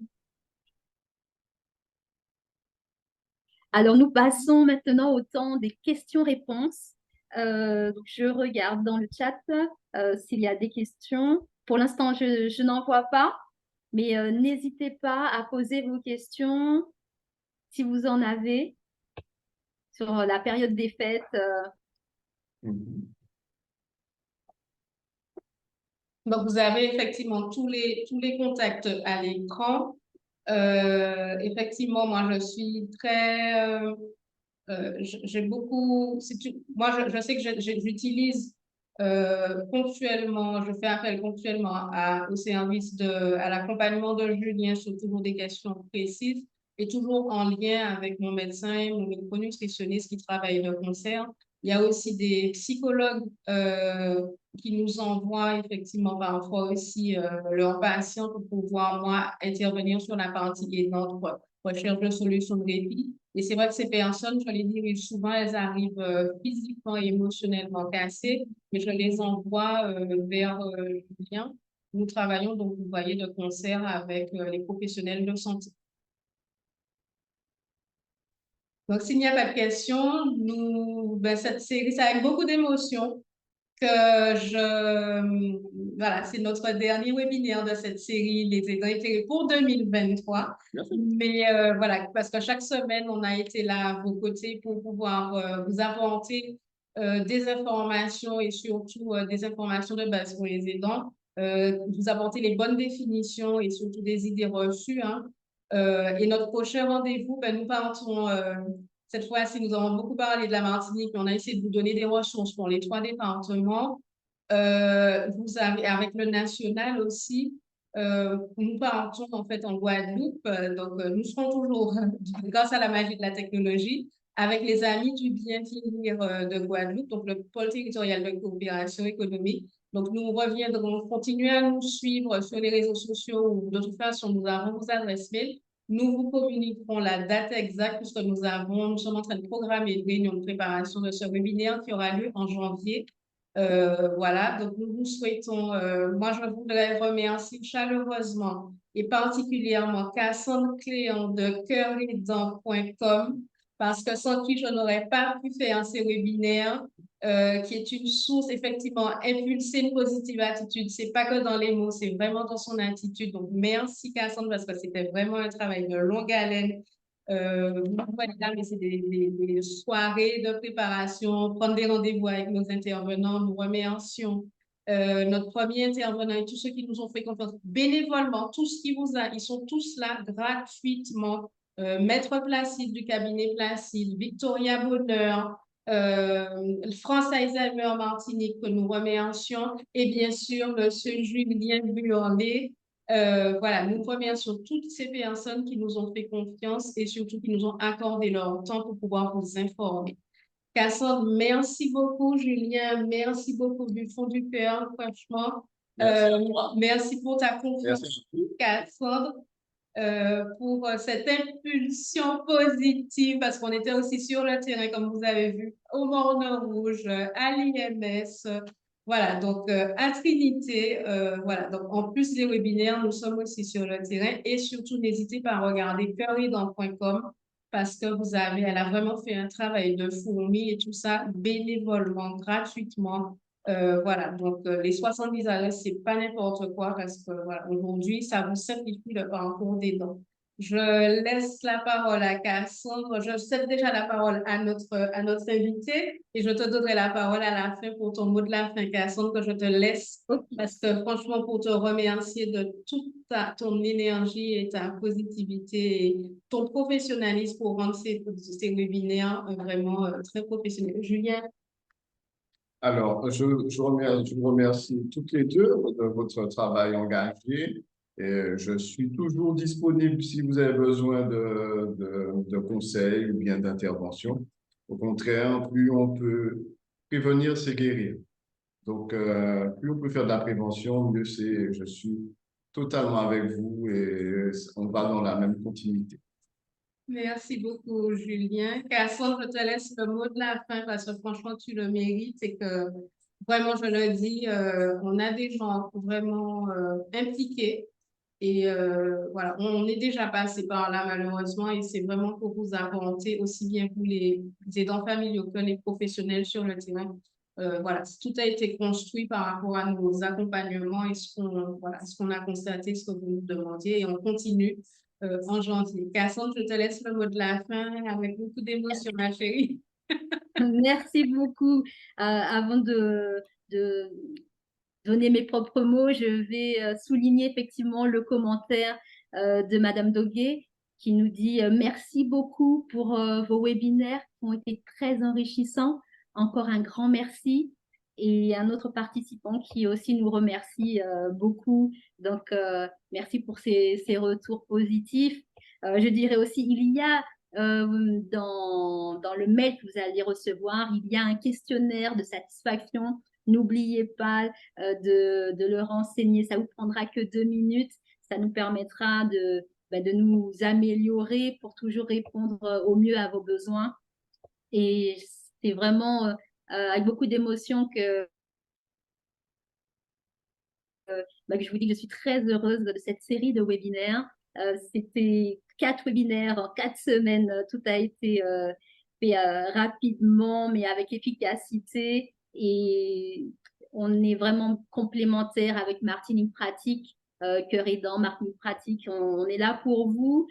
Alors, nous passons maintenant au temps des questions-réponses. Donc, je regarde dans le chat s'il y a des questions. Pour l'instant, je n'en vois pas, mais n'hésitez pas à poser vos questions si vous en avez sur la période des fêtes. Donc, vous avez effectivement tous les contacts à l'écran. Effectivement, moi, je suis très... j'ai beaucoup... moi, je sais que j'utilise ponctuellement, je fais appel ponctuellement au service à l'accompagnement de Julien sur toujours des questions précises et toujours en lien avec mon médecin et mon micronutritionniste qui travaille de concert. Il y a aussi des psychologues qui nous envoient effectivement parfois aussi leurs patients pour pouvoir, moi, intervenir sur la partie aidante, recherche de solutions de répit. Et c'est vrai que ces personnes, je les dirige souvent, elles arrivent physiquement et émotionnellement cassées, mais je les envoie vers Julien. Nous travaillons donc, vous voyez, de concert avec les professionnels de santé. Donc, s'il n'y a pas de questions, cette série, ça avec beaucoup d'émotions que voilà, c'est notre dernier webinaire de cette série, les aidants éclairés pour 2023. Merci. Mais voilà, parce que chaque semaine, on a été là à vos côtés pour pouvoir vous apporter des informations et surtout des informations de base pour les aidants, vous apporter les bonnes définitions et surtout des idées reçues, hein. Et notre prochain rendez-vous, ben, nous partons cette fois-ci, nous avons beaucoup parlé de la Martinique, mais on a essayé de vous donner des ressources pour les 3 départements. Vous avez, avec le national aussi, nous partons en fait en Guadeloupe. Donc, nous serons toujours, grâce à la magie de la technologie, avec les amis du bien-vieillir de Guadeloupe, donc le pôle territorial de coopération économique. Donc, nous reviendrons, continuez à nous suivre sur les réseaux sociaux ou de toute façon, nous avons vos adresses mail. Nous vous communiquerons la date exacte puisque nous sommes en train de programmer une réunion de préparation de ce webinaire qui aura lieu en janvier. Voilà, donc nous vous souhaitons, moi je voudrais remercier chaleureusement et particulièrement Cassandre Cléant de cœuretdents.com parce que sans qui je n'aurais pas pu faire ces webinaires, qui est une source effectivement impulser une positive attitude. C'est pas que dans les mots, c'est vraiment dans son attitude. Donc merci Cassandre parce que c'était vraiment un travail de longue haleine. Mais c'est des soirées de préparation, prendre des rendez-vous avec nos intervenants. Nous remercions notre premier intervenant et tous ceux qui nous ont fait confiance bénévolement, ils sont tous là gratuitement. Maître Placide du cabinet Placide, Victoria Bonheur, France Alzheimer Martinique que nous remercions et bien sûr Monsieur Julien Burlet. Voilà, nous remercions toutes ces personnes qui nous ont fait confiance et surtout qui nous ont accordé leur temps pour pouvoir vous informer. Cassandre, merci beaucoup. Julien, merci beaucoup du fond du cœur, franchement. Merci pour ta confiance, Cassandre. Pour cette impulsion positive, parce qu'on était aussi sur le terrain, comme vous avez vu, au Morne Rouge, à l'IMS. Voilà, donc à Trinité, voilà. Donc en plus des webinaires, nous sommes aussi sur le terrain et surtout n'hésitez pas à regarder cœuretdents.com parce que elle a vraiment fait un travail de fourmi et tout ça bénévolement, gratuitement. Voilà, donc les 70 adresses, c'est pas n'importe quoi parce que voilà, aujourd'hui, ça vous simplifie le parcours des dents. Je laisse la parole à Cassandre. Je cède déjà la parole à notre invité et je te donnerai la parole à la fin pour ton mot de la fin, Cassandre, que je te laisse Ok. parce que franchement, pour te remercier de toute ton énergie et ta positivité et ton professionnalisme pour rendre ces webinaires vraiment très professionnels. Julien? Alors, je vous remercie toutes les deux de votre travail engagé. Et je suis toujours disponible si vous avez besoin de conseils ou bien d'intervention. Au contraire, plus on peut prévenir, c'est guérir. Donc, plus on peut faire de la prévention, mieux c'est. Je suis totalement avec vous et on va dans la même continuité. Merci beaucoup, Julien. Cassandre, je te laisse le mot de la fin parce que franchement, tu le mérites et que vraiment, je le dis, on a des gens vraiment impliqués et voilà, on est déjà passé par là malheureusement et c'est vraiment pour vous apporter aussi bien vous les aidants familiaux que les professionnels sur le terrain. Voilà, tout a été construit par rapport à nos accompagnements et ce qu'on a constaté, ce que vous nous demandiez et on continue en janvier. Cassandre, je te laisse le mot de la fin avec beaucoup d'émotion, ma chérie. Merci beaucoup. Avant de donner mes propres mots, je vais souligner effectivement le commentaire de Madame Doguet qui nous dit merci beaucoup pour vos webinaires qui ont été très enrichissants. Encore un grand merci. Et un autre participant qui aussi nous remercie beaucoup. Donc, merci pour ces retours positifs. Je dirais aussi, il y a dans le mail que vous allez recevoir, il y a un questionnaire de satisfaction. N'oubliez pas de le renseigner. Ça vous prendra que 2 minutes. Ça nous permettra de nous améliorer pour toujours répondre au mieux à vos besoins. Et c'est vraiment avec beaucoup d'émotion que je vous dis que je suis très heureuse de cette série de webinaires. C'était 4 webinaires en 4 semaines. Tout a été fait rapidement, mais avec efficacité. Et on est vraiment complémentaires avec Martinique Pratique, Cœur Aidant, Martinique Pratique. On est là pour vous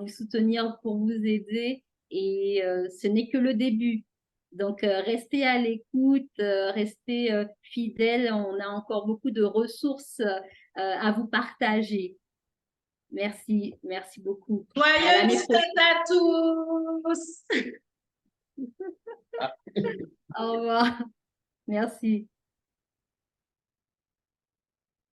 soutenir, pour vous aider. Et ce n'est que le début. Donc, restez à l'écoute, restez fidèles. On a encore beaucoup de ressources à vous partager. Merci, merci beaucoup. Joyeuses fêtes à tous! Au revoir. Merci.